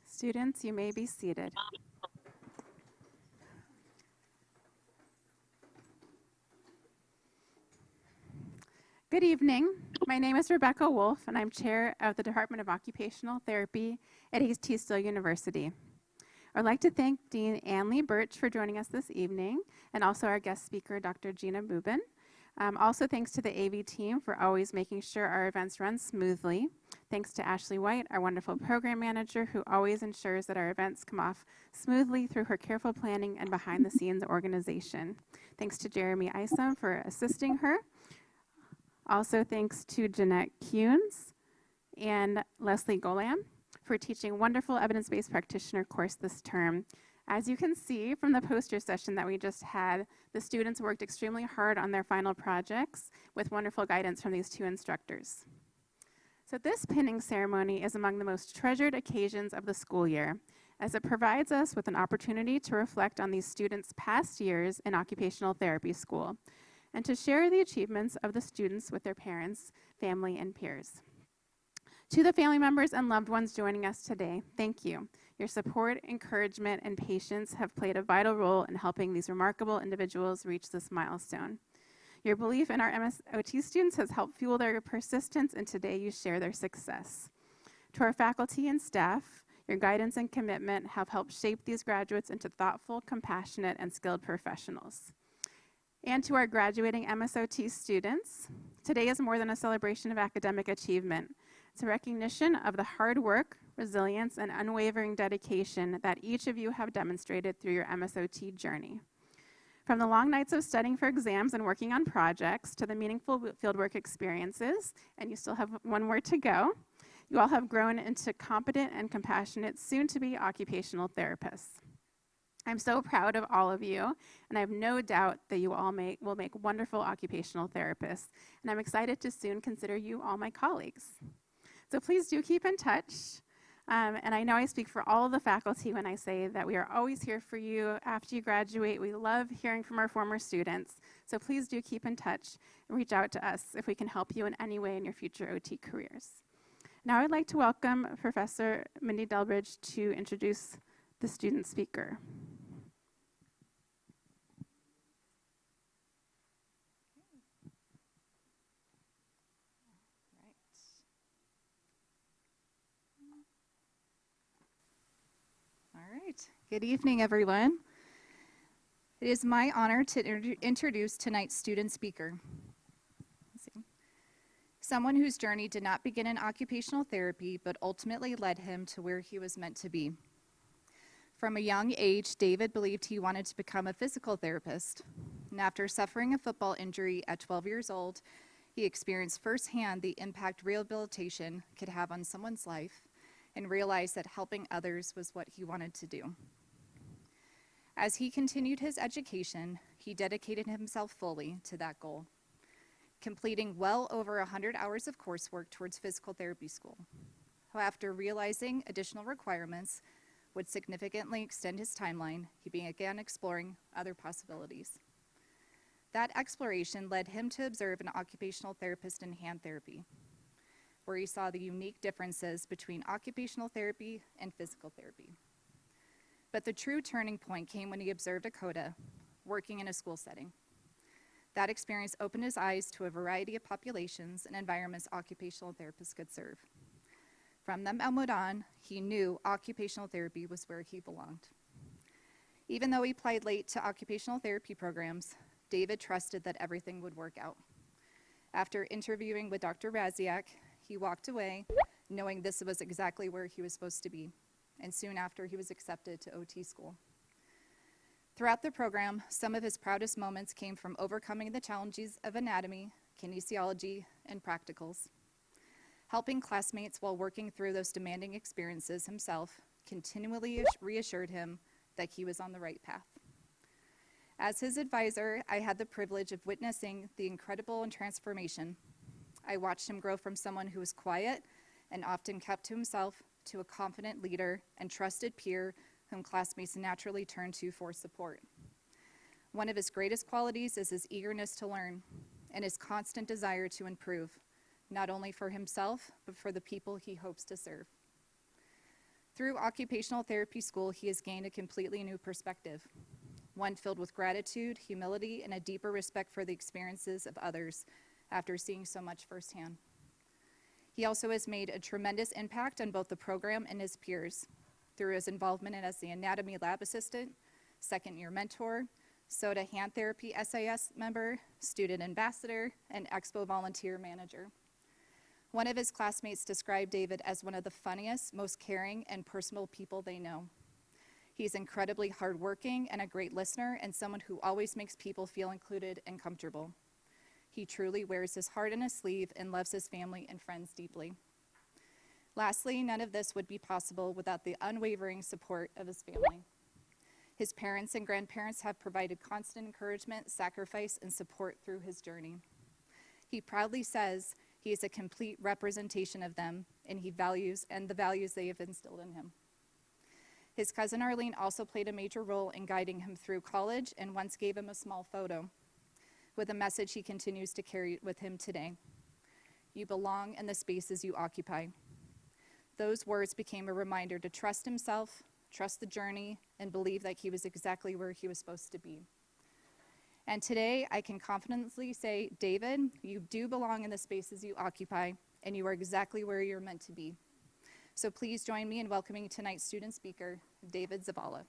Students, you may be seated. Good evening. My name is Rebecca Wolf, and I'm chair of the Department of Occupational Therapy at East Teasdale University. I'd like to thank Dean Ann Lee Birch for joining us this evening, and also our guest speaker, Dr. Gina Bubin. Also thanks to the AV team for always making sure our events run smoothly. Thanks to Ashley White, our wonderful program manager, who always ensures that our events come off smoothly through her careful planning and behind the scenes organization. Thanks to Jeremy Isom for assisting her. Also thanks to Jeanette Kuhns and Leslie Golam for teaching wonderful evidence-based practitioner course this term. As you can see from the poster session that we just had, the students worked extremely hard on their final projects with wonderful guidance from these two instructors. So this pinning ceremony is among the most treasured occasions of the school year, as it provides us with an opportunity to reflect on these students' past years in occupational therapy school, and to share the achievements of the students with their parents, family, and peers. To the family members and loved ones joining us today, thank you. Your support, encouragement, and patience have played a vital role in helping these remarkable individuals reach this milestone. Your belief in our MSOT students has helped fuel their persistence, and today you share their success. To our faculty and staff, your guidance and commitment have helped shape these graduates into thoughtful, compassionate, and skilled professionals. And to our graduating MSOT students, today is more than a celebration of academic achievement. It's a recognition of the hard work, resilience, and unwavering dedication that each of you have demonstrated through your MSOT journey. From the long nights of studying for exams and working on projects to the meaningful fieldwork experiences, and you still have one more to go, you all have grown into competent and compassionate, soon-to-be occupational therapists. I'm so proud of all of you, and I have no doubt that you all will make wonderful occupational therapists, and I'm excited to soon consider you all my colleagues. So please do keep in touch. And I know I speak for all of the faculty when I say that we are always here for you after you graduate. We love hearing from our former students. So please do keep in touch and reach out to us if we can help you in any way in your future OT careers. Now I'd like to welcome Professor Mindy Delbridge to introduce the student speaker. All right. Good evening, everyone. It is my honor to introduce tonight's student speaker. Someone whose journey did not begin in occupational therapy, but ultimately led him to where he was meant to be. From a young age, David believed he wanted to become a physical therapist. And after suffering a football injury at 12 years old, he experienced firsthand the impact rehabilitation could have on someone's life, and realized that helping others was what he wanted to do. As he continued his education, he dedicated himself fully to that goal, completing well over 100 hours of coursework towards physical therapy school. After realizing additional requirements would significantly extend his timeline, he began exploring other possibilities. That exploration led him to observe an occupational therapist in hand therapy, where he saw the unique differences between occupational therapy and physical therapy. But the true turning point came when he observed a coda working in a school setting. That experience opened his eyes to a variety of populations and environments occupational therapists could serve. From that moment on, he knew occupational therapy was where he belonged. Even though he applied late to occupational therapy programs, David trusted that everything would work out. After interviewing with Dr. Raziak, he walked away knowing this was exactly where he was supposed to be, and soon after he was accepted to OT school. Throughout the program, some of his proudest moments came from overcoming the challenges of anatomy, kinesiology, and practicals. Helping classmates while working through those demanding experiences himself continually reassured him that he was on the right path. As his advisor, I had the privilege of witnessing the incredible transformation. I watched him grow from someone who was quiet and often kept to himself to a confident leader and trusted peer whom classmates naturally turned to for support. One of his greatest qualities is his eagerness to learn and his constant desire to improve, not only for himself, but for the people he hopes to serve. Through occupational therapy school, he has gained a completely new perspective, one filled with gratitude, humility, and a deeper respect for the experiences of others after seeing so much firsthand. He also has made a tremendous impact on both the program and his peers through his involvement as the anatomy lab assistant, second-year mentor, SOTA hand therapy SAS member, student ambassador, and expo volunteer manager. One of his classmates described David as one of the funniest, most caring, and personal people they know. He's incredibly hardworking and a great listener, and someone who always makes people feel included and comfortable. He truly wears his heart on his sleeve and loves his family and friends deeply. Lastly, none of this would be possible without the unwavering support of his family. His parents and grandparents have provided constant encouragement, sacrifice, and support through his journey. He proudly says he is a complete representation of them, and the values they have instilled in him. His cousin Arlene also played a major role in guiding him through college and once gave him a small photo with a message he continues to carry with him today. You belong in the spaces you occupy. Those words became a reminder to trust himself, trust the journey, and believe that he was exactly where he was supposed to be. And today, I can confidently say, David, you do belong in the spaces you occupy, and you are exactly where you're meant to be. So please join me in welcoming tonight's student speaker, David Zavala.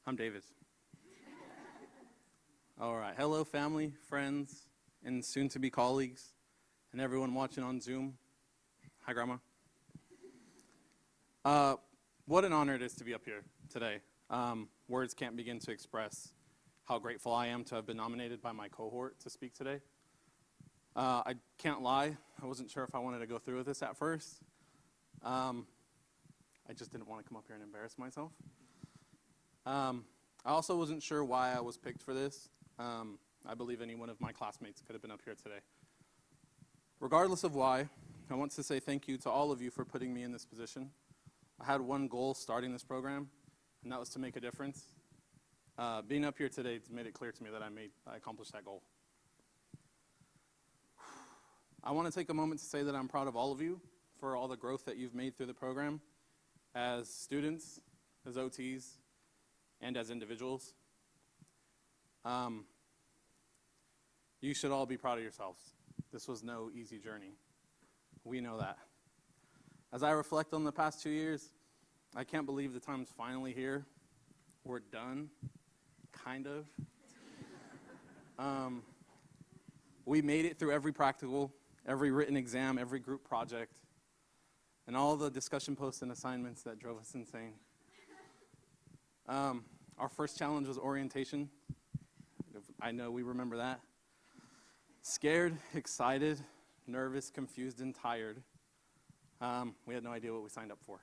I'm David. All right. Hello, family, friends, and soon-to-be colleagues, and everyone watching on Zoom. Hi, Grandma. What an honor it is to be up here today. Words can't begin to express how grateful I am to have been nominated by my cohort to speak today. I can't lie. I wasn't sure if I wanted to go through with this at first. I just didn't want to come up here and embarrass myself. I also wasn't sure why I was picked for this. I believe any one of my classmates could have been up here today. Regardless of why, I want to say thank you to all of you for putting me in this position. I had one goal starting this program, and that was to make a difference. Being up here today has made it clear to me that I accomplished that goal. I want to take a moment to say that I'm proud of all of you for all the growth that you've made through the program as students, as OTs, and as individuals. You should all be proud of yourselves. This was no easy journey. We know that. As I reflect on the past 2 years, I can't believe the time's finally here. We're done, kind of. We made it through every practical, every written exam, every group project, and all the discussion posts and assignments that drove us insane. Our first challenge was orientation. I know we remember that. Scared, excited, nervous, confused, and tired. We had no idea what we signed up for.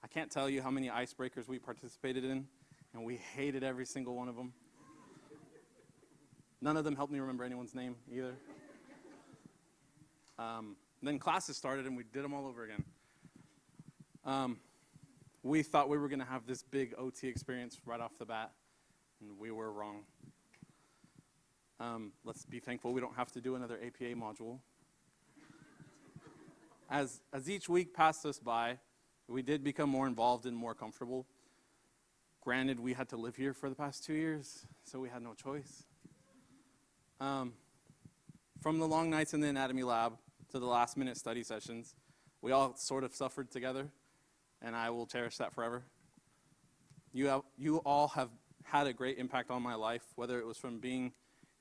I can't tell you how many icebreakers we participated in, and we hated every single one of them. None of them helped me remember anyone's name either. Then classes started, and we did them all over again. We thought we were going to have this big OT experience right off the bat, and we were wrong. Let's be thankful we don't have to do another APA module. As each week passed us by, we did become more involved and more comfortable. Granted, we had to live here for the past 2 years, so we had no choice. From the long nights in the anatomy lab to the last-minute study sessions, we all sort of suffered together, and I will cherish that forever. You all have had a great impact on my life, whether it was from being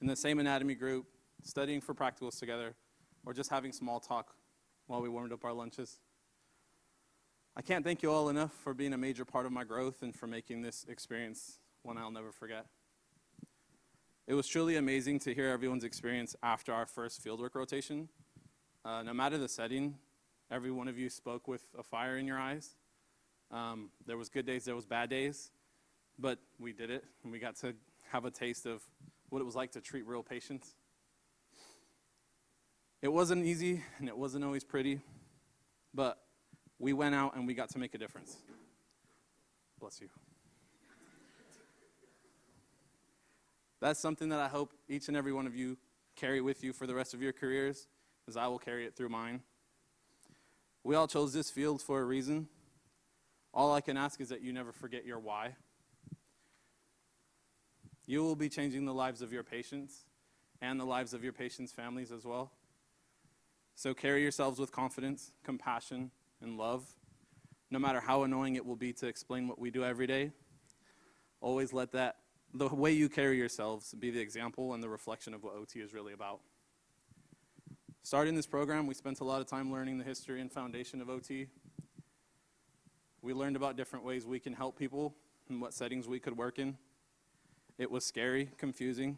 in the same anatomy group, studying for practicals together, or just having small talk while we warmed up our lunches. I can't thank you all enough for being a major part of my growth and for making this experience one I'll never forget. It was truly amazing to hear everyone's experience after our first fieldwork rotation. No matter the setting, every one of you spoke with a fire in your eyes. There was good days, there was bad days, but we did it, and we got to have a taste of what it was like to treat real patients. It wasn't easy, and it wasn't always pretty, but we went out and we got to make a difference. Bless you. That's something that I hope each and every one of you carry with you for the rest of your careers, as I will carry it through mine. We all chose this field for a reason. All I can ask is that you never forget your why. You will be changing the lives of your patients and the lives of your patients' families as well. So carry yourselves with confidence, compassion, and love. No matter how annoying it will be to explain what we do every day, always let the way you carry yourselves be the example and the reflection of what OT is really about. Starting this program, we spent a lot of time learning the history and foundation of OT. We learned about different ways we can help people and what settings we could work in. It was scary, confusing,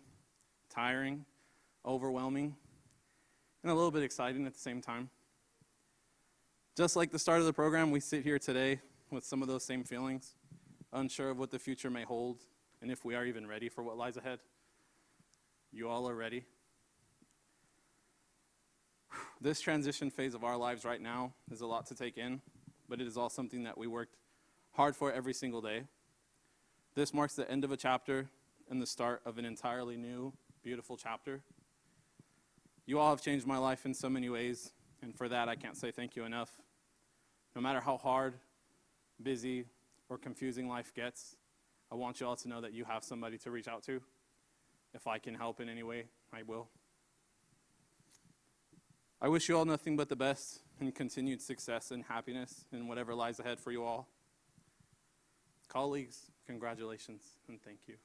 tiring, overwhelming, and a little bit exciting at the same time. Just like the start of the program, we sit here today with some of those same feelings, unsure of what the future may hold, and if we are even ready for what lies ahead. You all are ready. This transition phase of our lives right now is a lot to take in, but it is all something that we worked hard for every single day. This marks the end of a chapter and the start of an entirely new, beautiful chapter. You all have changed my life in so many ways, and for that I can't say thank you enough. No matter how hard, busy, or confusing life gets, I want you all to know that you have somebody to reach out to. If I can help in any way, I will. I wish you all nothing but the best and continued success and happiness in whatever lies ahead for you all. Colleagues, congratulations and thank you.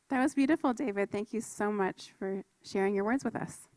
That was beautiful, David. Thank you so much for sharing your words with us.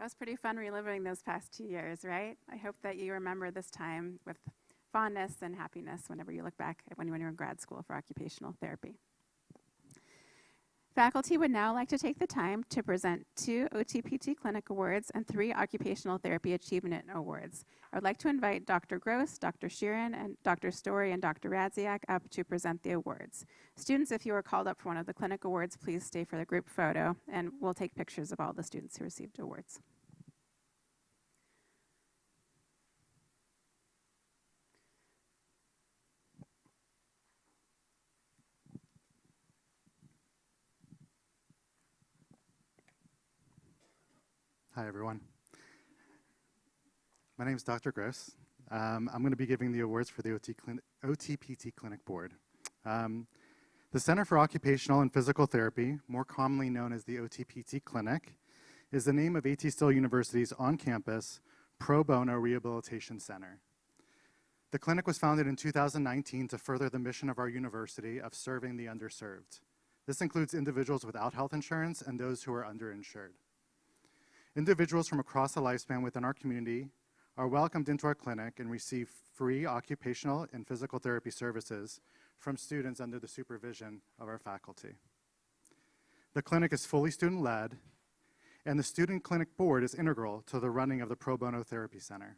That was pretty fun reliving those past 2 years, right? I hope that you remember this time with fondness and happiness whenever you look back at when you were in grad school for occupational therapy. Faculty would now like to take the time to present 2 OTPT Clinic Awards and 3 Occupational Therapy Achievement Awards. I would like to invite Dr. Gross, Dr. Sheeran, and Dr. Story and Dr. Radziak up to present the awards. Students, if you were called up for one of the Clinic Awards, please stay for the group photo, and we'll take pictures of all the students who received awards. Hi, everyone. My name is Dr. Gross. I'm going to be giving the awards for the OTPT Clinic Board. The Center for Occupational and Physical Therapy, more commonly known as the OTPT Clinic, is the name of A.T. Still University's on-campus pro bono rehabilitation center. The clinic was founded in 2019 to further the mission of our university of serving the underserved. This includes individuals without health insurance and those who are underinsured. Individuals from across the lifespan within our community are welcomed into our clinic and receive free occupational and physical therapy services from students under the supervision of our faculty. The clinic is fully student-led, and the Student Clinic Board is integral to the running of the Pro Bono Therapy Center.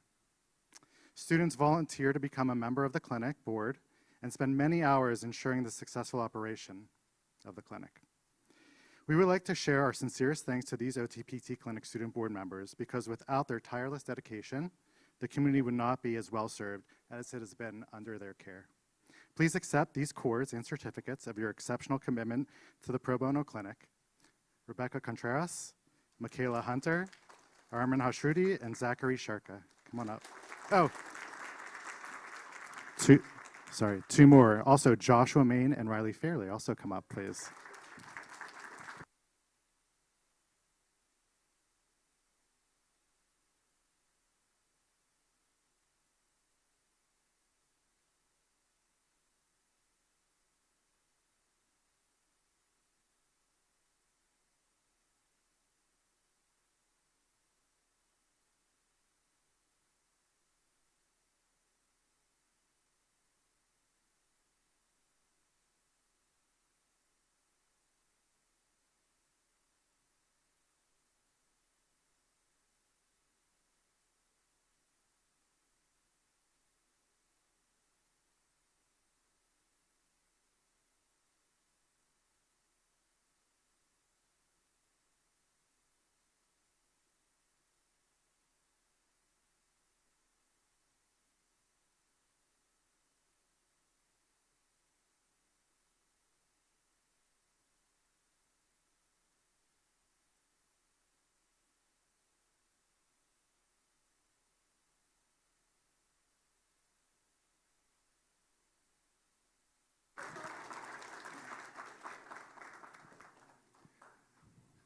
Students volunteer to become a member of the clinic board and spend many hours ensuring the successful operation of the clinic. We would like to share our sincerest thanks to these OTPT Clinic student board members because without their tireless dedication, the community would not be as well served as it has been under their care. Please accept these cords and certificates of your exceptional commitment to the Pro Bono Clinic. Rebecca Contreras, Michaela Hunter, Armin Hashrudi, and Zachary Sharka. Come on up. Oh, two more. Also, Joshua Main and Riley Fairley. Also come up, please.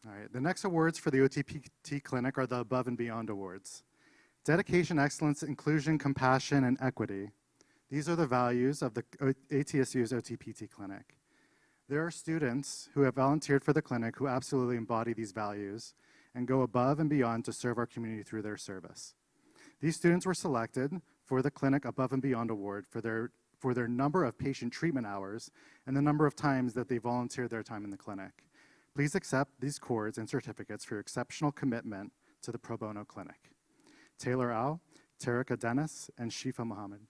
All right, the next awards for the OTPT Clinic are the Above and Beyond Awards. Dedication, excellence, inclusion, compassion, and equity. These are the values of the ATSU's OTPT Clinic. There are students who have volunteered for the clinic who absolutely embody these values and go above and beyond to serve our community through their service. These students were selected for the Clinic Above and Beyond Award for their number of patient treatment hours and the number of times that they volunteered their time in the clinic. Please accept these cords and certificates for your exceptional commitment to the Pro Bono Clinic. Taylor Al, Tarika Dennis, and Shifa Muhammad.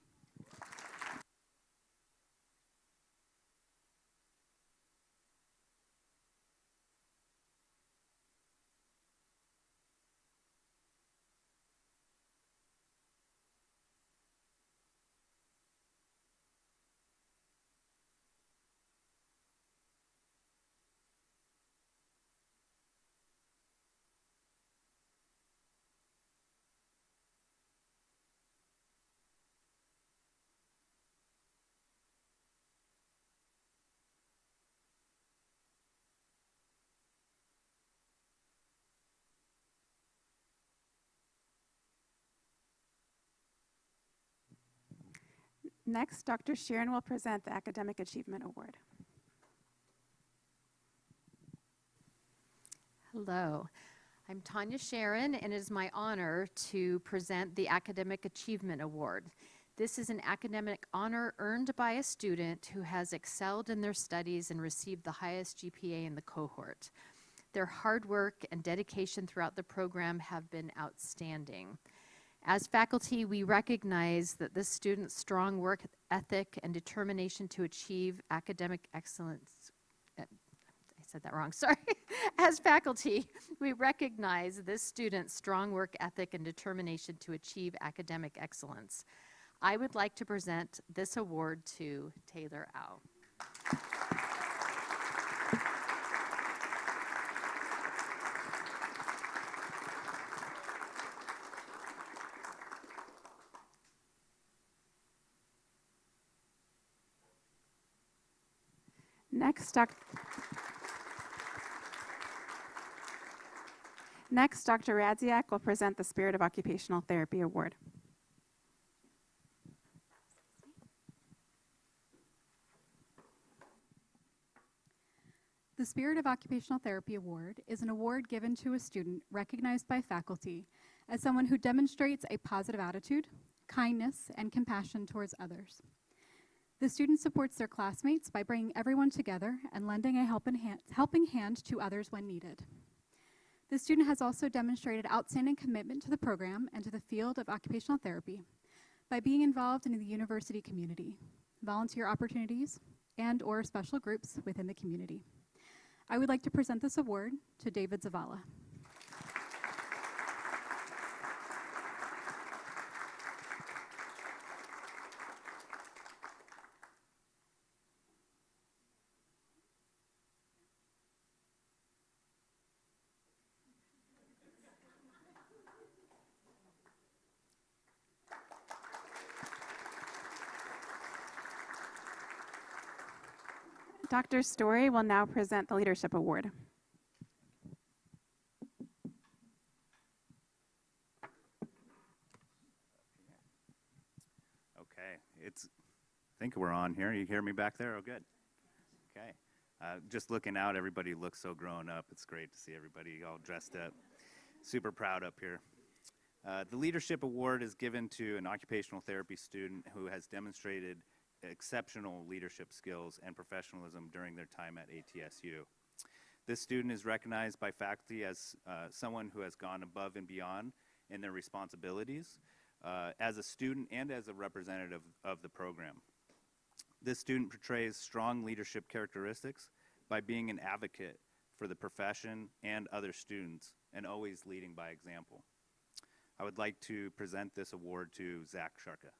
Next, Dr. Sheeran will present the Academic Achievement Award. Hello. I'm Tanya Sharon, and it is my honor to present the Academic Achievement Award. This is an academic honor earned by a student who has excelled in their studies and received the highest GPA in the cohort. Their hard work and dedication throughout the program have been outstanding. As faculty, we recognize that this student's strong work ethic and determination to achieve academic excellence, I said that wrong, sorry. As faculty, we recognize this student's strong work ethic and determination to achieve academic excellence. I would like to present this award to Taylor Au. Next, Dr. Radziak will present the Spirit of Occupational Therapy Award. The Spirit of Occupational Therapy Award is an award given to a student recognized by faculty as someone who demonstrates a positive attitude, kindness, and compassion towards others. The student supports their classmates by bringing everyone together and lending a helping hand to others when needed. The student has also demonstrated outstanding commitment to the program and to the field of occupational therapy by being involved in the university community, volunteer opportunities, and/or special groups within the community. I would like to present this award to David Zavala. Dr. Story will now present the Leadership Award. Okay, I think we're on here. You hear me back there? Oh, good. Okay. Just looking out, everybody looks so grown up. It's great to see everybody all dressed up. Super proud up here. The Leadership Award is given to an occupational therapy student who has demonstrated exceptional leadership skills and professionalism during their time at ATSU. This student is recognized by faculty as someone who has gone above and beyond in their responsibilities as a student and as a representative of the program. This student portrays strong leadership characteristics by being an advocate for the profession and other students and always leading by example. I would like to present this award to Zach Sharka.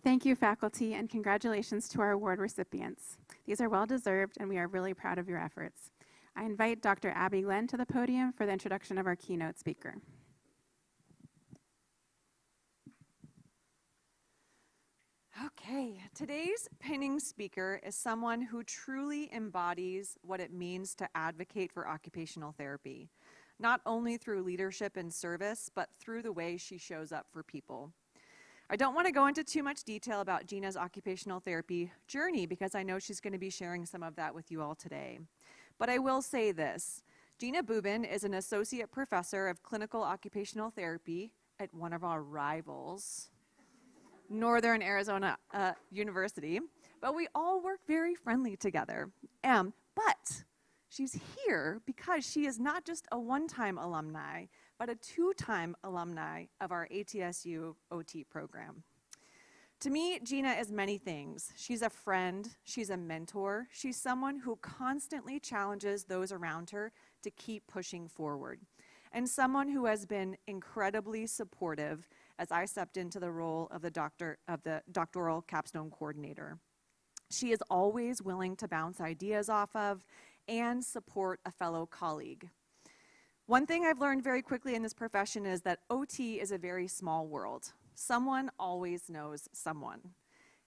Thank you, faculty, and congratulations to our award recipients. These are well-deserved, and we are really proud of your efforts. I invite Dr. Abby Glenn to the podium for the introduction of our keynote speaker. Okay, today's pinning speaker is someone who truly embodies what it means to advocate for occupational therapy, not only through leadership and service, but through the way she shows up for people. I don't want to go into too much detail about Gina's occupational therapy journey because I know she's going to be sharing some of that with you all today. But I will say this. Gina Bubin is an associate professor of clinical occupational therapy at one of our rivals, Northern Arizona University, but we all work very friendly together. But she's here because she is not just a one-time alumni, but a two-time alumni of our ATSU OT program. To me, Gina is many things. She's a friend, she's a mentor, she's someone who constantly challenges those around her to keep pushing forward, and someone who has been incredibly supportive as I stepped into the role of the doctoral capstone coordinator. She is always willing to bounce ideas off of and support a fellow colleague. One thing I've learned very quickly in this profession is that OT is a very small world. Someone always knows someone.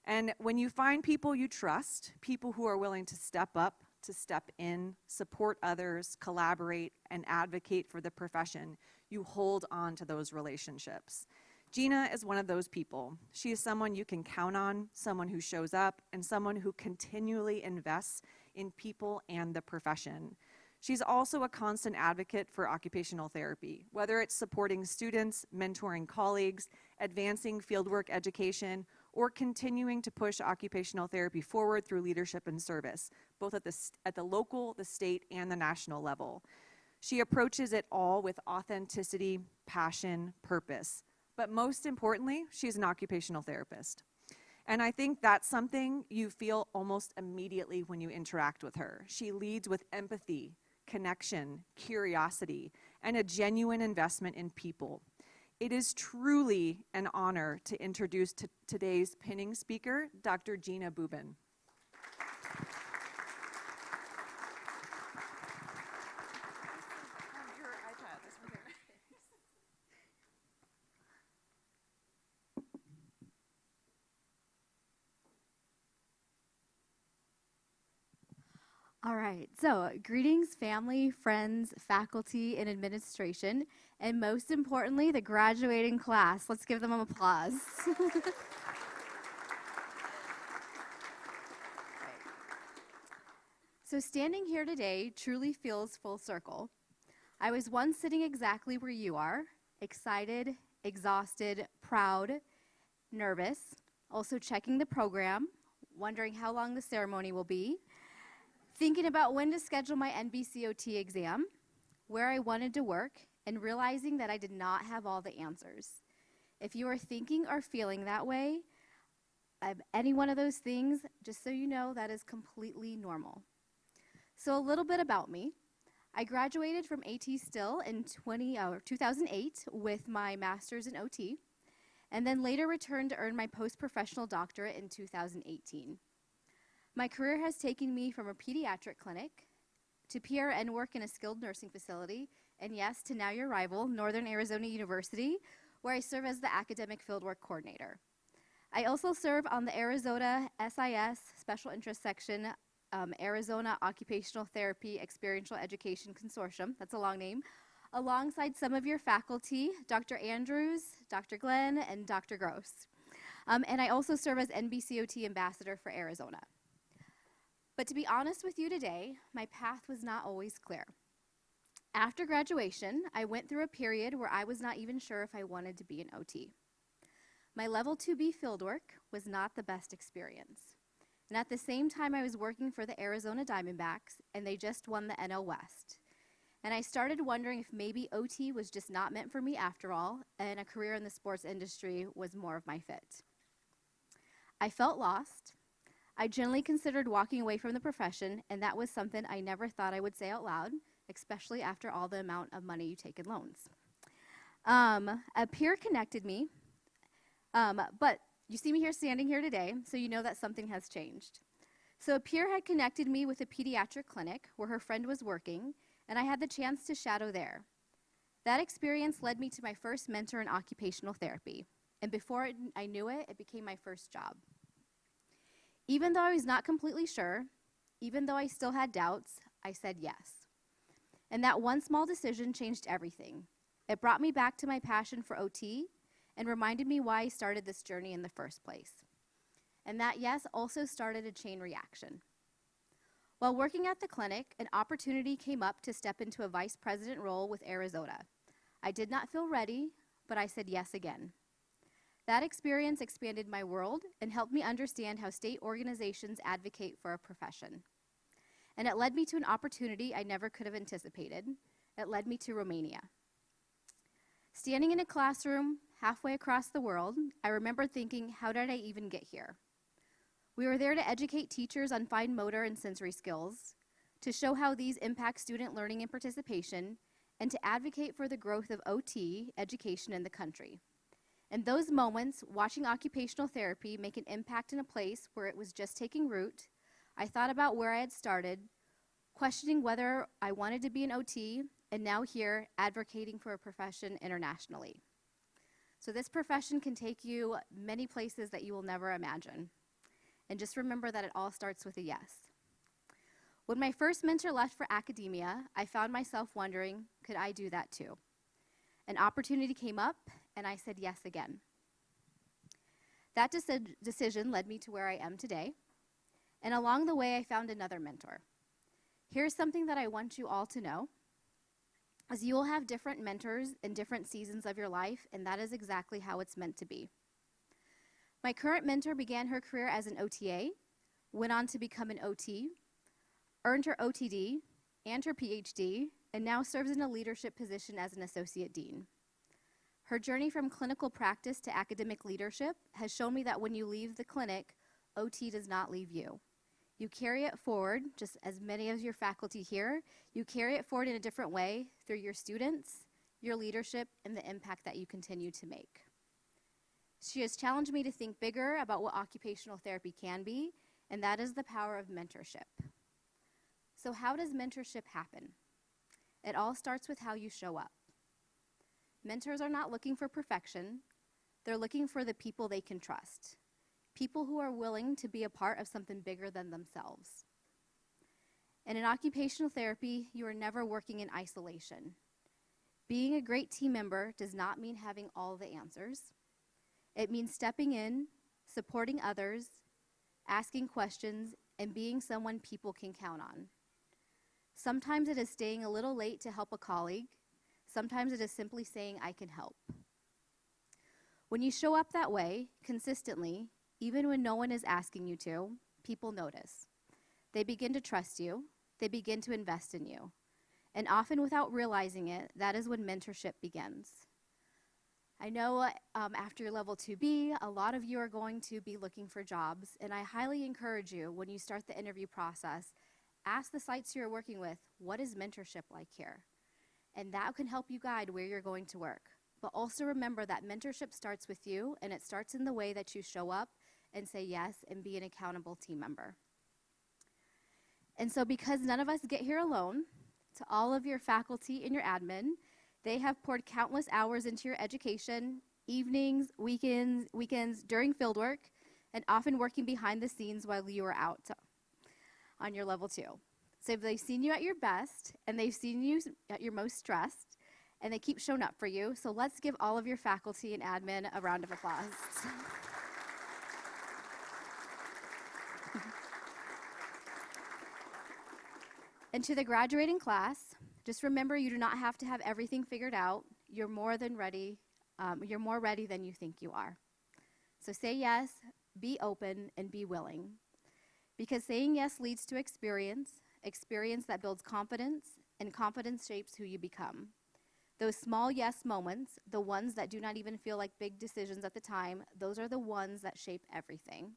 And when you find people you trust, people who are willing to step up, to step in, support others, collaborate, and advocate for the profession, you hold on to those relationships. Gina is one of those people. She is someone you can count on, someone who shows up, and someone who continually invests in people and the profession. She's also a constant advocate for occupational therapy, whether it's supporting students, mentoring colleagues, advancing fieldwork education, or continuing to push occupational therapy forward through leadership and service, both at the local, the state, and the national level. She approaches it all with authenticity, passion, purpose. But most importantly, she's an occupational therapist. And I think that's something you feel almost immediately when you interact with her. She leads with empathy, connection, curiosity, and a genuine investment in people. It is truly an honor to introduce today's pinning speaker, Dr. Gina Bubin. All right, so greetings, family, friends, faculty, and administration, and most importantly, the graduating class. Let's give them an applause. So standing here today truly feels full circle. I was once sitting exactly where you are, excited, exhausted, proud, nervous, also checking the program, wondering how long the ceremony will be, thinking about when to schedule my NBCOT exam, where I wanted to work, and realizing that I did not have all the answers. If you are thinking or feeling that way, any one of those things, just so you know, that is completely normal. So a little bit about me. I graduated from AT Still in 2008 with my master's in OT, and then later returned to earn my post-professional doctorate in 2018. My career has taken me from a pediatric clinic to PRN work in a skilled nursing facility, and yes, to now your rival, Northern Arizona University, where I serve as the academic fieldwork coordinator. I also serve on the Arizona SIS Special Interest Section, Arizona Occupational Therapy Experiential Education Consortium, that's a long name, alongside some of your faculty, Dr. Andrews, Dr. Glenn, and Dr. Gross. And I also serve as NBCOT ambassador for Arizona. But to be honest with you today, my path was not always clear. After graduation, I went through a period where I was not even sure if I wanted to be an OT. My level 2B fieldwork was not the best experience. And at the same time, I was working for the Arizona Diamondbacks, and they just won the NL West. And I started wondering if maybe OT was just not meant for me after all, and a career in the sports industry was more of my fit. I felt lost. I generally considered walking away from the profession, and that was something I never thought I would say out loud, especially after all the amount of money you take in loans. A peer connected me, but you see me here standing here today, so you know that something has changed. So a peer had connected me with a pediatric clinic where her friend was working, and I had the chance to shadow there. That experience led me to my first mentor in occupational therapy, and before I knew it, it became my first job. Even though I was not completely sure, even though I still had doubts, I said yes. And that one small decision changed everything. It brought me back to my passion for OT and reminded me why I started this journey in the first place. And that yes also started a chain reaction. While working at the clinic, an opportunity came up to step into a vice president role with Arizona. I did not feel ready, but I said yes again. That experience expanded my world and helped me understand how state organizations advocate for a profession. And it led me to an opportunity I never could have anticipated. It led me to Romania. Standing in a classroom halfway across the world, I remember thinking, how did I even get here? We were there to educate teachers on fine motor and sensory skills, to show how these impact student learning and participation, and to advocate for the growth of OT education in the country. In those moments, watching occupational therapy make an impact in a place where it was just taking root, I thought about where I had started, questioning whether I wanted to be an OT, and now here, advocating for a profession internationally. So this profession can take you many places that you will never imagine. And just remember that it all starts with a yes. When my first mentor left for academia, I found myself wondering, could I do that too? An opportunity came up, and I said yes again. That decision led me to where I am today, and along the way, I found another mentor. Here's something that I want you all to know, as you will have different mentors in different seasons of your life, and that is exactly how it's meant to be. My current mentor began her career as an OTA, went on to become an OT, earned her OTD and her PhD, and now serves in a leadership position as an associate dean. Her journey from clinical practice to academic leadership has shown me that when you leave the clinic, OT does not leave you. You carry it forward, just as many of your faculty here, you carry it forward in a different way through your students, your leadership, and the impact that you continue to make. She has challenged me to think bigger about what occupational therapy can be, and that is the power of mentorship. So how does mentorship happen? It all starts with how you show up. Mentors are not looking for perfection. They're looking for the people they can trust. People who are willing to be a part of something bigger than themselves. And in occupational therapy, you are never working in isolation. Being a great team member does not mean having all the answers. It means stepping in, supporting others, asking questions, and being someone people can count on. Sometimes it is staying a little late to help a colleague. Sometimes it is simply saying, I can help. When you show up that way, consistently, even when no one is asking you to, people notice. They begin to trust you. They begin to invest in you. And often without realizing it, that is when mentorship begins. I know after your level 2B, a lot of you are going to be looking for jobs, and I highly encourage you, when you start the interview process, ask the sites you're working with, what is mentorship like here? And that can help you guide where you're going to work. But also remember that mentorship starts with you, and it starts in the way that you show up and say yes and be an accountable team member. And so because none of us get here alone, to all of your faculty and your admin, they have poured countless hours into your education, evenings, weekends, during fieldwork, and often working behind the scenes while you are out on your level 2. So they've seen you at your best, and they've seen you at your most stressed, and they keep showing up for you. So let's give all of your faculty and admin a round of applause. And to the graduating class, just remember you do not have to have everything figured out. You're more than ready. You're more ready than you think you are. So say yes, be open, and be willing. Because saying yes leads to experience that builds confidence, and confidence shapes who you become. Those small yes moments, the ones that do not even feel like big decisions at the time, those are the ones that shape everything.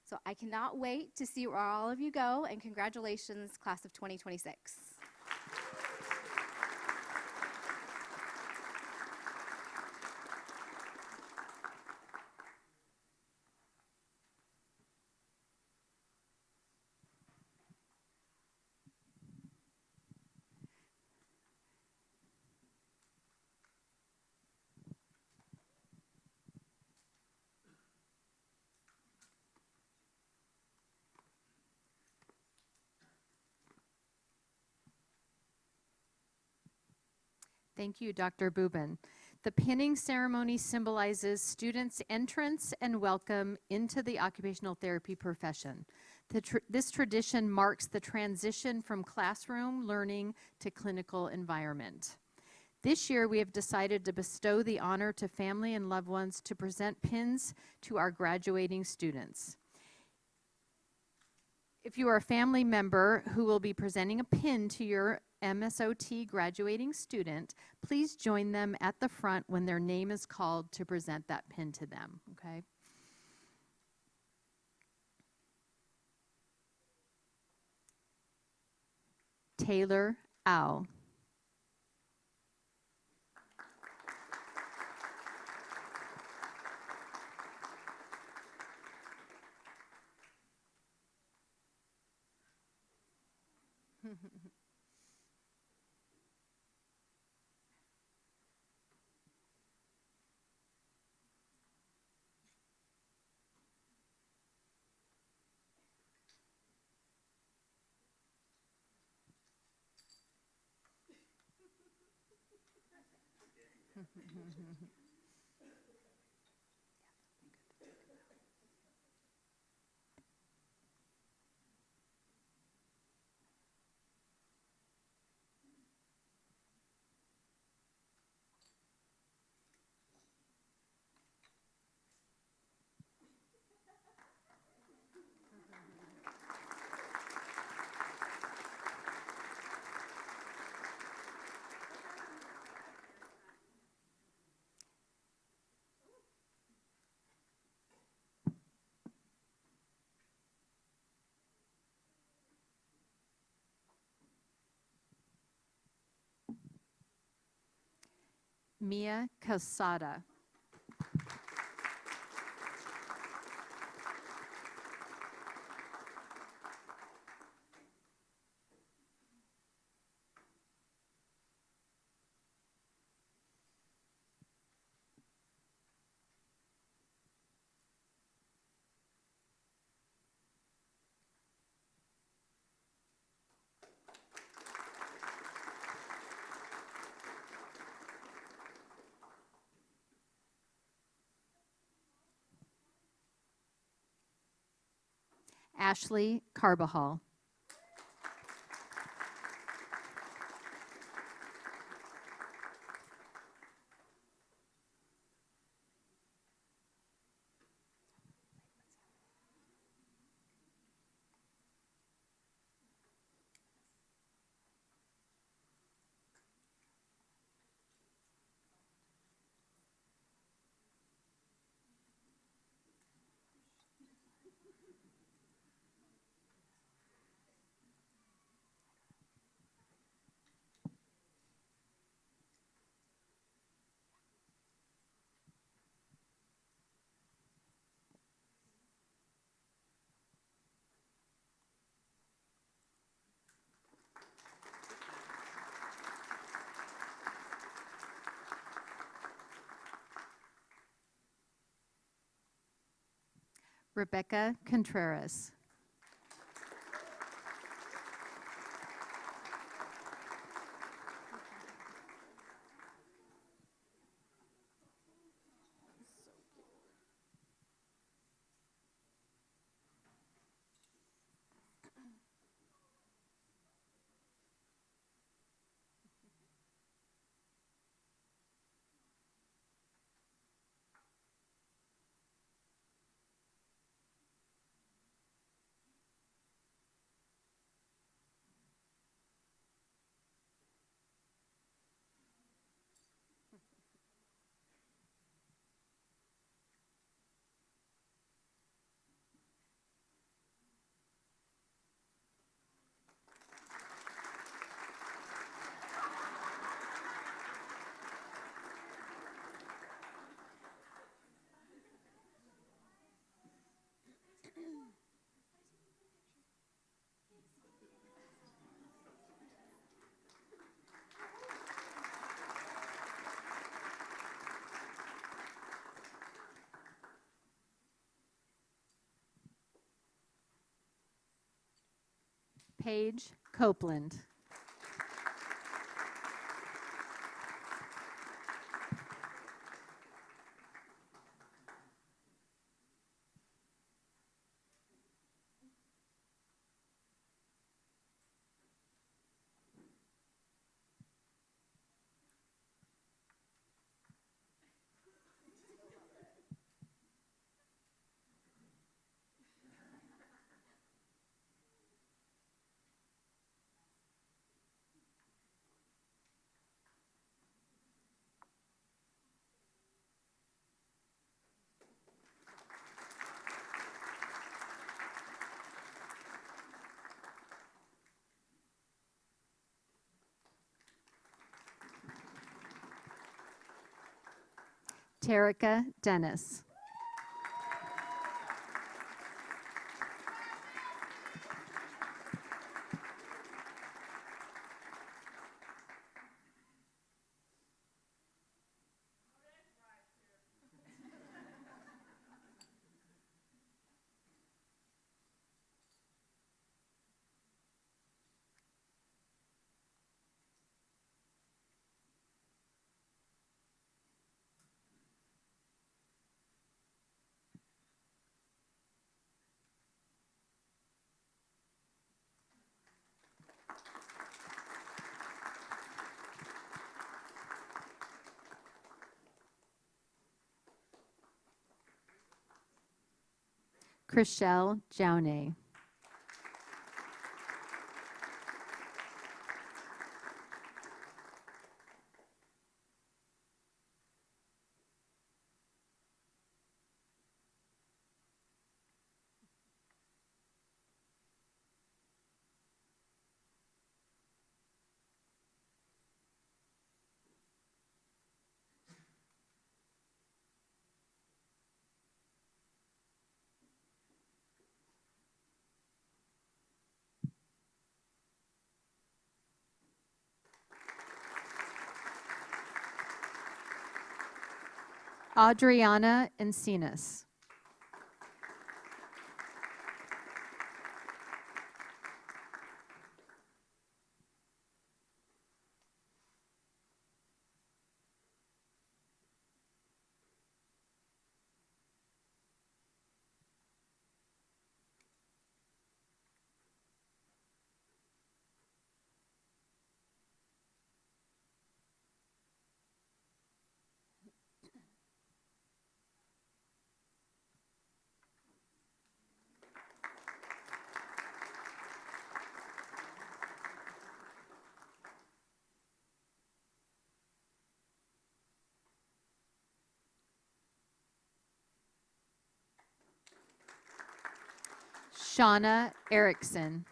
So I cannot wait to see where all of you go, and congratulations, class of 2026. Thank you, Dr. Bubin. The pinning ceremony symbolizes students' entrance and welcome into the occupational therapy profession. This tradition marks the transition from classroom learning to clinical environment. This year, we have decided to bestow the honor to family and loved ones to present pins to our graduating students. If you are a family member who will be presenting a pin to your MSOT graduating student, please join them at the front when their name is called to present that pin to them, okay? Taylor Au. Mia Casada. Ashley Carbajal. Rebecca Contreras. Paige Copeland. Terica Dennis. Chriselle Jownay. Adriana Encinas. Shauna Erickson.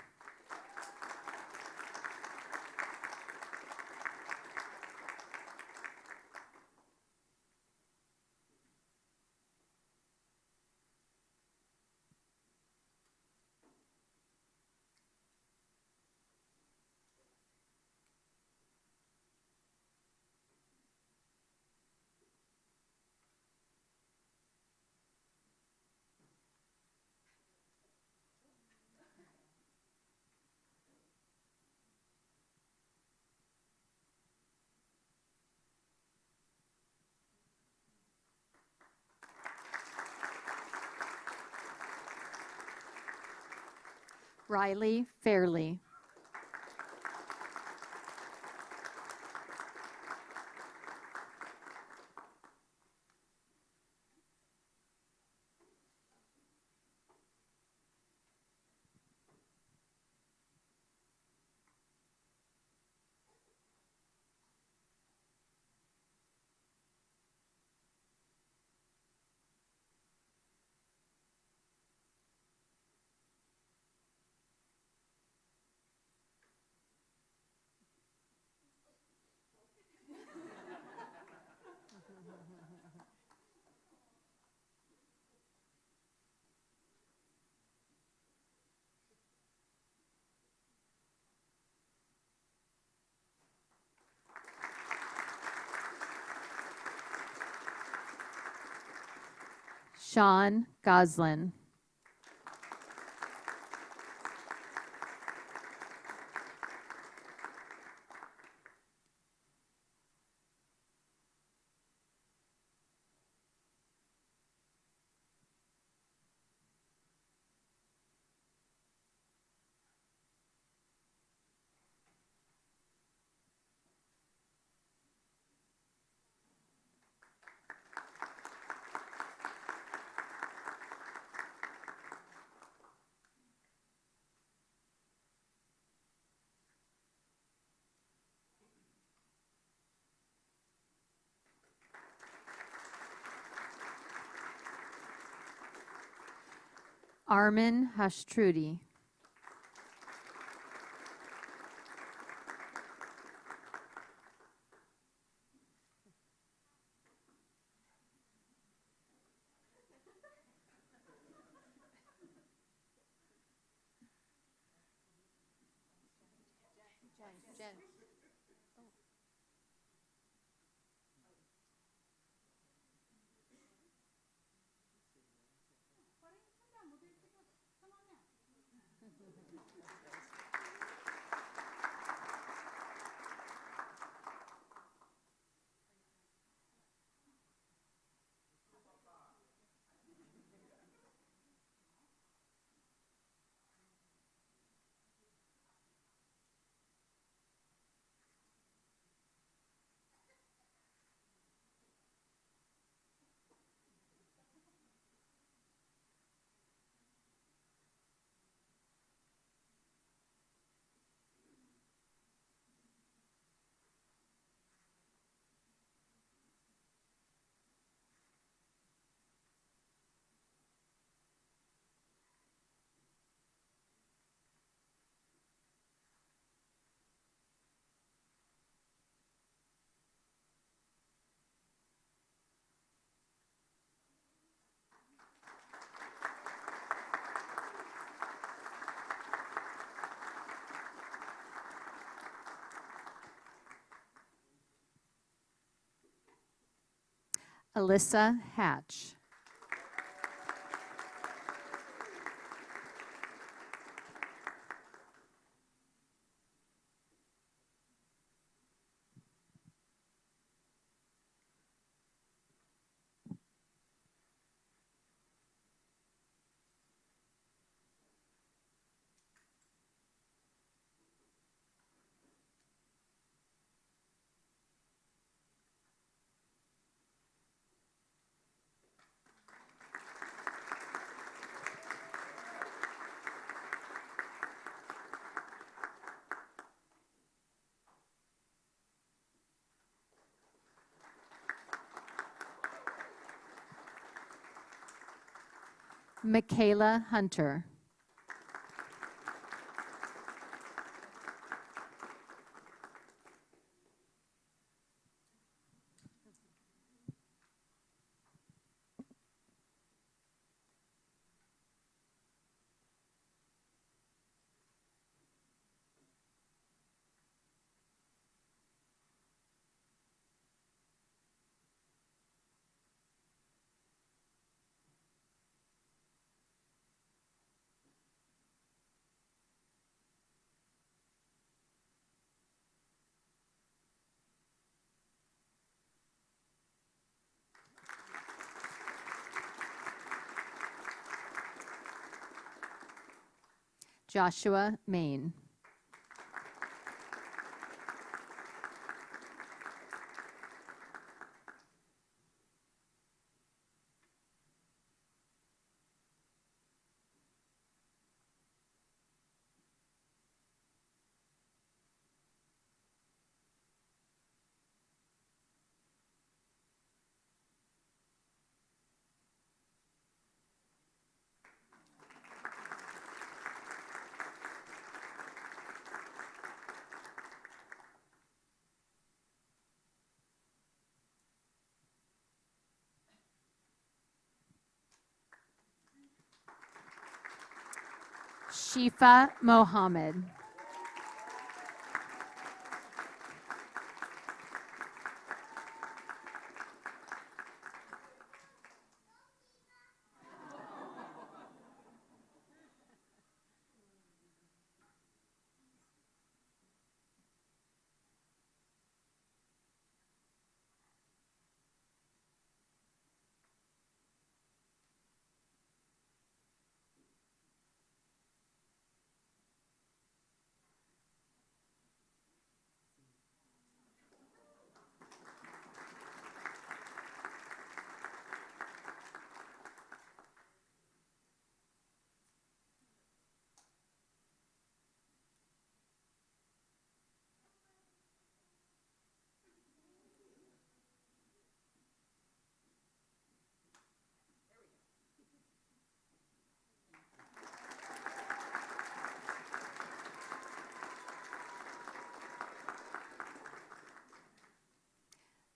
Riley Fairley. Sean Goslin. Armin Hashtrudi. Jen. Alyssa Hatch. Michaela Hunter. Joshua Main. Shifa Mohammed.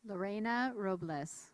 Lorena Robles.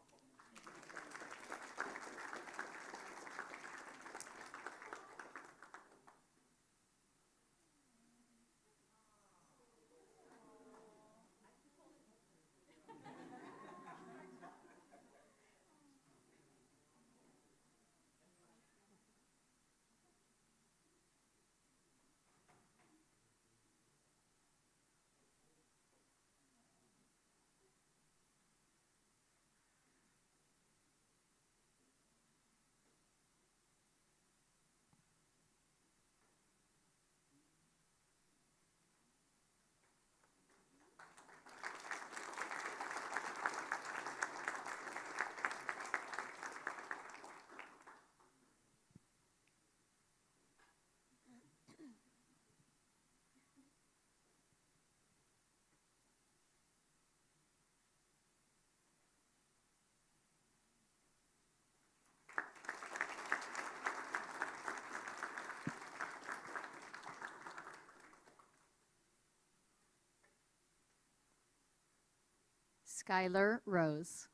Skylar Rose.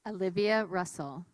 Olivia Russell.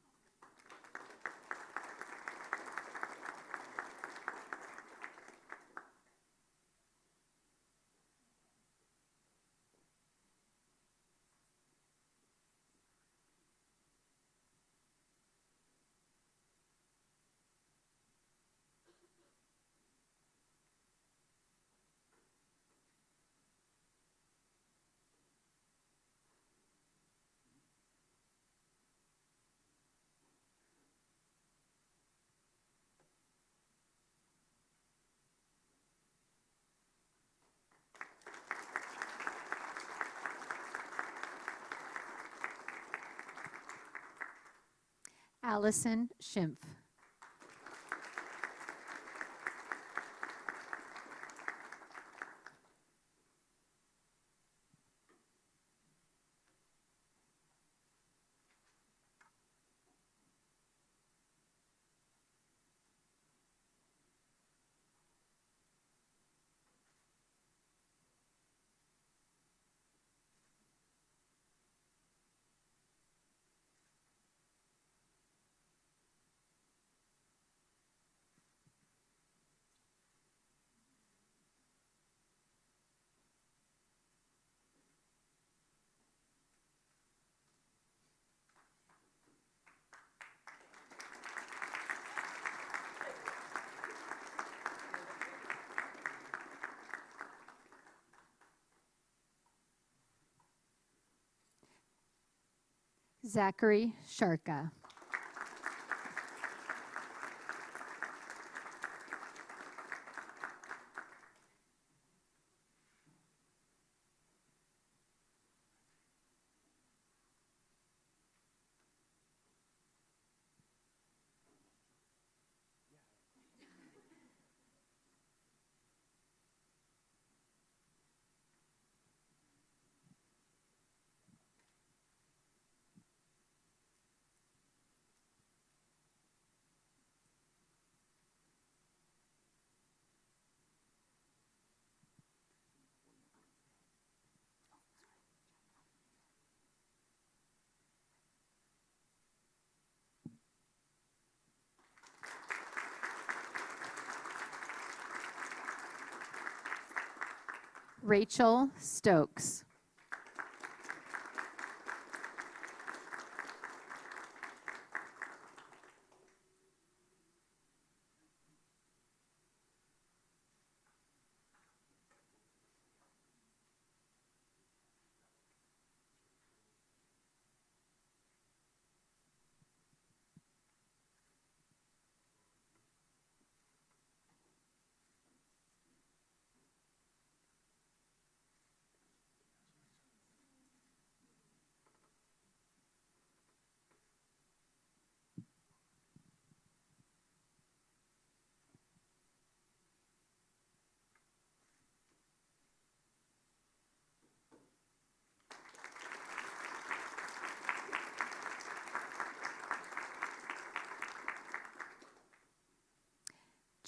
Allison Schimpf. Zachary Sharka. Rachel Stokes.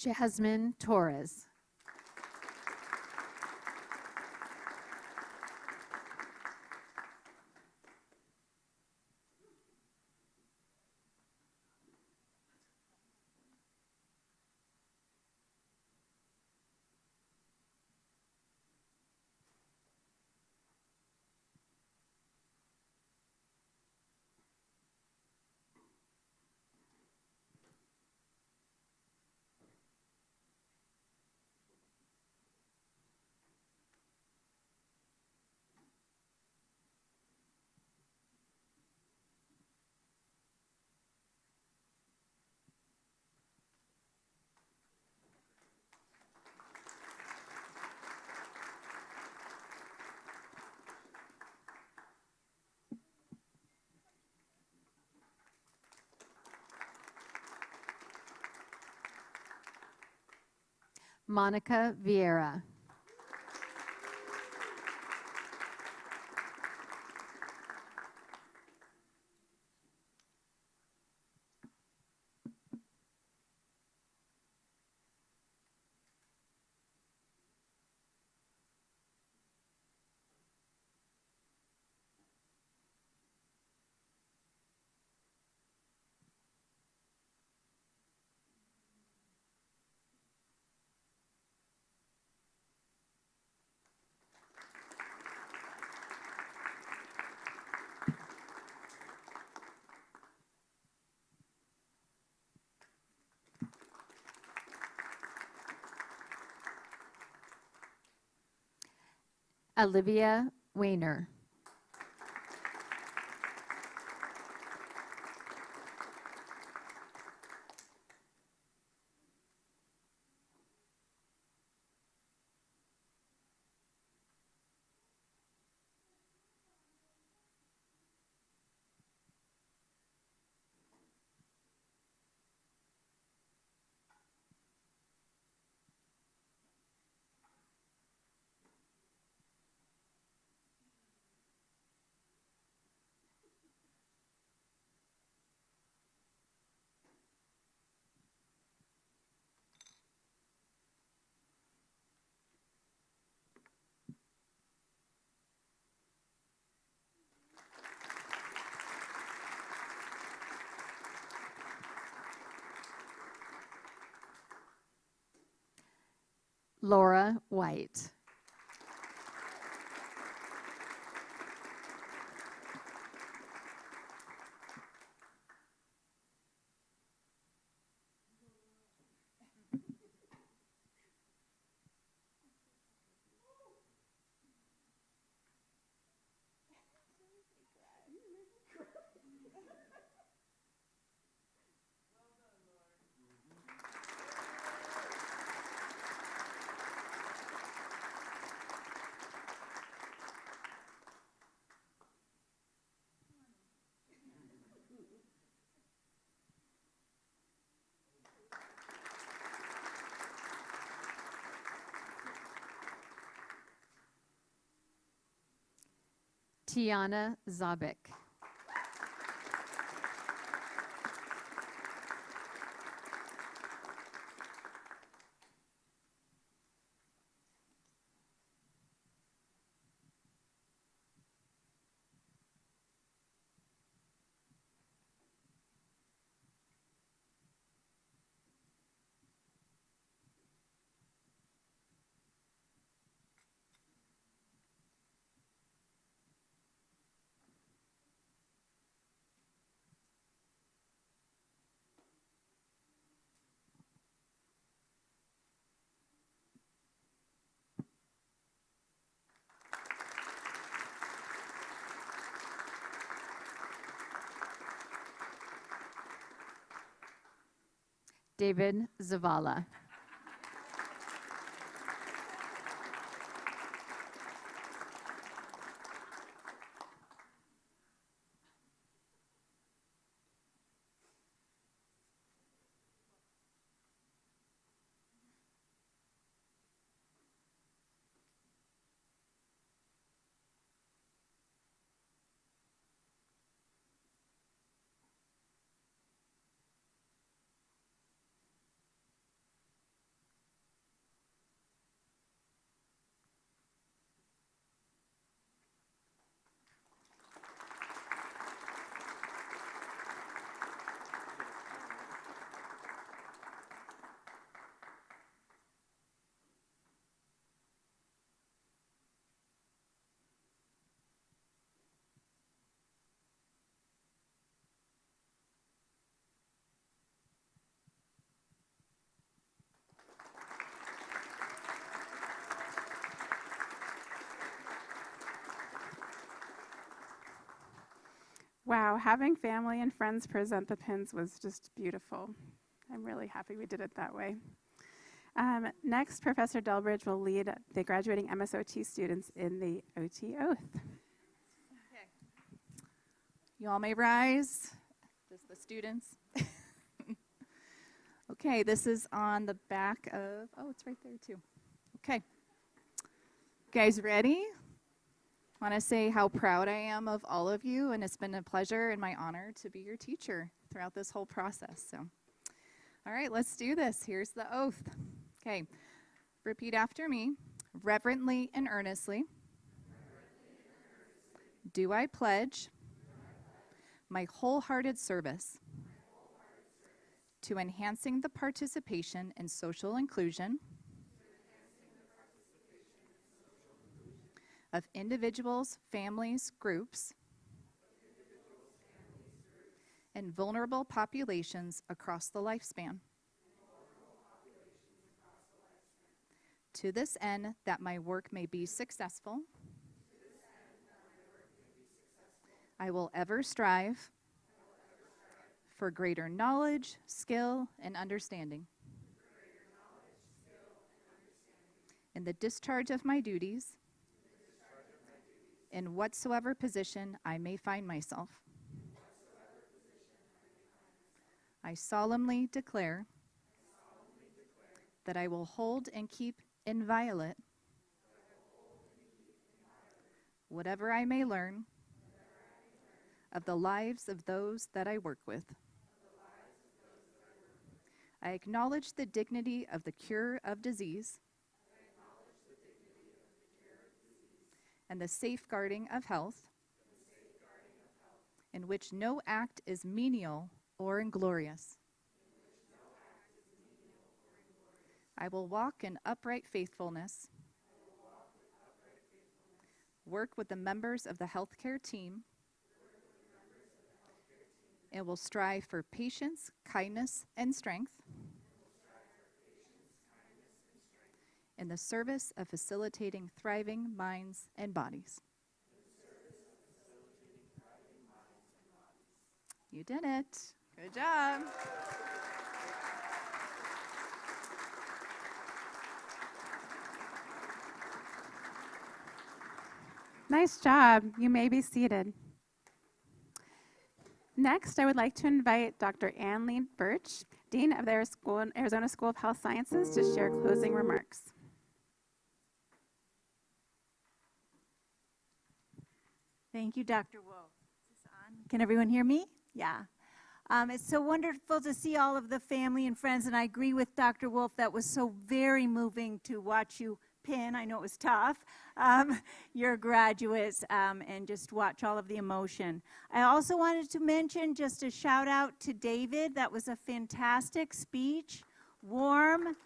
Jasmine Torres. Monica Vieira. Olivia Weiner. Laura White. Tiana Zabik. David Zavala. Wow, having family and friends present the pins was just beautiful. I'm really happy we did it that way. Next, Professor Delbridge will lead the graduating MSOT students in the OT Oath. You all may rise. Just the students. Okay, this is on the back of, oh, it's right there too. Okay. Guys, ready? Want to say how proud I am of all of you, and it's been a pleasure and my honor to be your teacher throughout this whole process. So, all right, let's do this. Here's the oath. Okay, repeat after me. Reverently and earnestly, do I pledge my wholehearted service to enhancing the participation in social inclusion of individuals, families, groups, and vulnerable populations across the lifespan. To this end, that my work may be successful I will ever strive for greater knowledge, skill, and understanding. In the discharge of my duties, in whatsoever position I may find myself. I solemnly declare that I will hold and keep inviolate whatever I may learn of the lives of those that I work with. I acknowledge the dignity of the cure of disease and the safeguarding of health, in which no act is menial or inglorious. I will walk in upright faithfulness, work with the members of the healthcare team, and will strive for patience, kindness, and strength in the service of facilitating thriving minds and bodies. You did it. Good job. Nice job. You may be seated. Next, I would like to invite Dr. Ann-Lee Birch, Dean of the Arizona School of Health Sciences, to share closing remarks. Thank you, Dr. Wolf. Is this on? Can everyone hear me? Yeah. It's so wonderful to see all of the family and friends, and I agree with Dr. Wolf. That was so very moving to watch you pin. I know it was tough. Your graduates, and just watch all of the emotion. I also wanted to mention just a shout out to David. That was a fantastic speech, warm.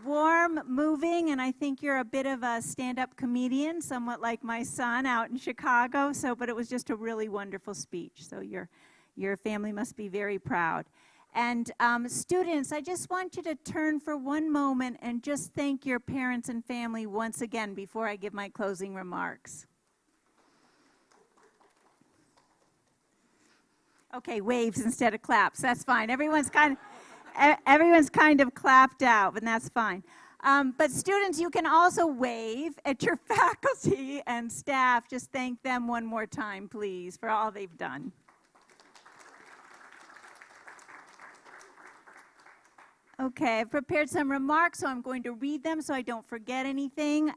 Warm, moving, and I think you're a bit of a stand-up comedian, somewhat like my son out in Chicago. But it was just a really wonderful speech. So your family must be very proud. And students, I just want you to turn for one moment and just thank your parents and family once again before I give my closing remarks. Okay, waves instead of claps. That's fine. Everyone's kind of clapped out, but that's fine. But students, you can also wave at your faculty and staff. Just thank them one more time, please, for all they've done. Okay, I've prepared some remarks, so I'm going to read them so I don't forget anything.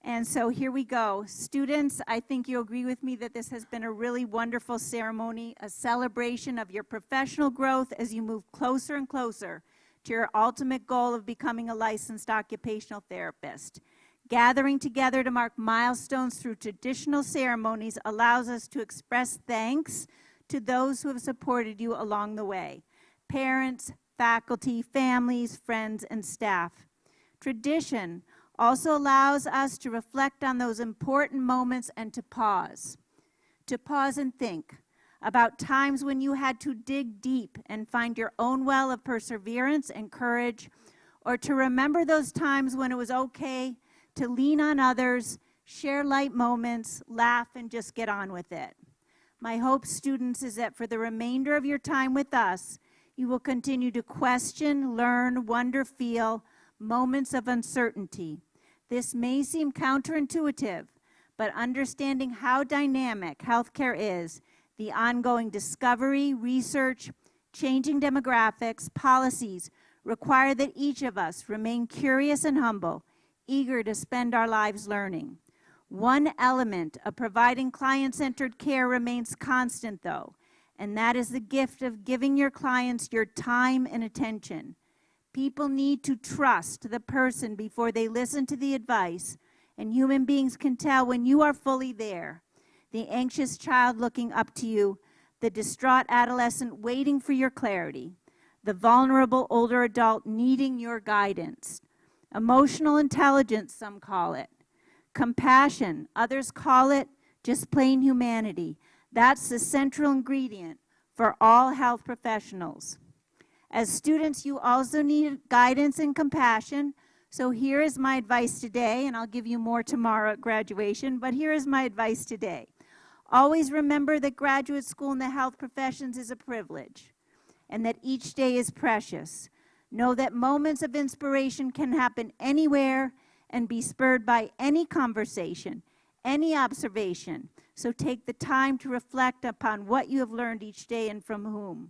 And so here we go. Students, I think you'll agree with me that this has been a really wonderful ceremony, a celebration of your professional growth as you move closer and closer to your ultimate goal of becoming a licensed occupational therapist. Gathering together to mark milestones through traditional ceremonies allows us to express thanks to those who have supported you along the way. Parents, faculty, families, friends, and staff. Tradition also allows us to reflect on those important moments and to pause and think about times when you had to dig deep and find your own well of perseverance and courage, or to remember those times when it was okay to lean on others, share light moments, laugh, and just get on with it. My hope, students, is that for the remainder of your time with us, you will continue to question, learn, wonder, feel moments of uncertainty. This may seem counterintuitive, but understanding how dynamic healthcare is, the ongoing discovery, research, changing demographics, policies require that each of us remain curious and humble, eager to spend our lives learning. One element of providing client-centered care remains constant, though, and that is the gift of giving your clients your time and attention. People need to trust the person before they listen to the advice, and human beings can tell when you are fully there. The anxious child looking up to you, the distraught adolescent waiting for your clarity, the vulnerable older adult needing your guidance. Emotional intelligence, some call it. Compassion, others call it just plain humanity. That's the central ingredient for all health professionals. As students, you also need guidance and compassion, So here is my advice today, and I'll give you more tomorrow at graduation, but here is my advice today. Always remember that graduate school in the health professions is a privilege, and that each day is precious. Know that moments of inspiration can happen anywhere and be spurred by any conversation, any observation. So take the time to reflect upon what you have learned each day and from whom.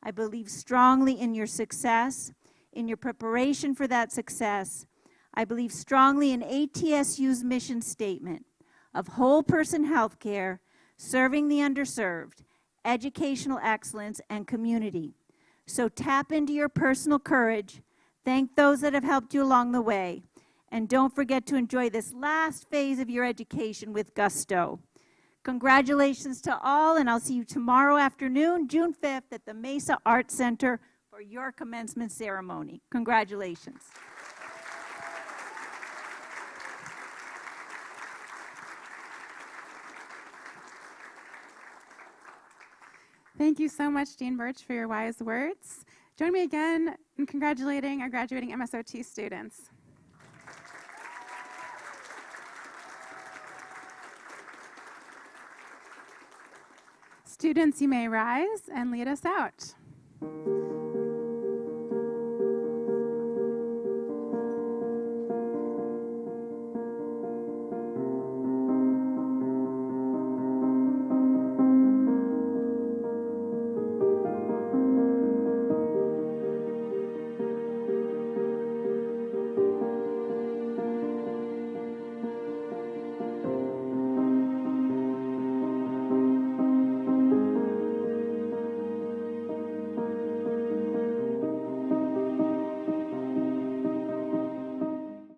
I believe strongly in your success, in your preparation for that success. I believe strongly in ATSU's mission statement of whole person healthcare, serving the underserved, educational excellence, and community. So tap into your personal courage, thank those that have helped you along the way, and don't forget to enjoy this last phase of your education with gusto. Congratulations to all, and I'll see you tomorrow afternoon, June 5th, at the Mesa Arts Center for your commencement ceremony. Congratulations. Thank you so much, Dean Birch, for your wise words. Join me again in congratulating our graduating MSOT students. Students, you may rise and lead us out.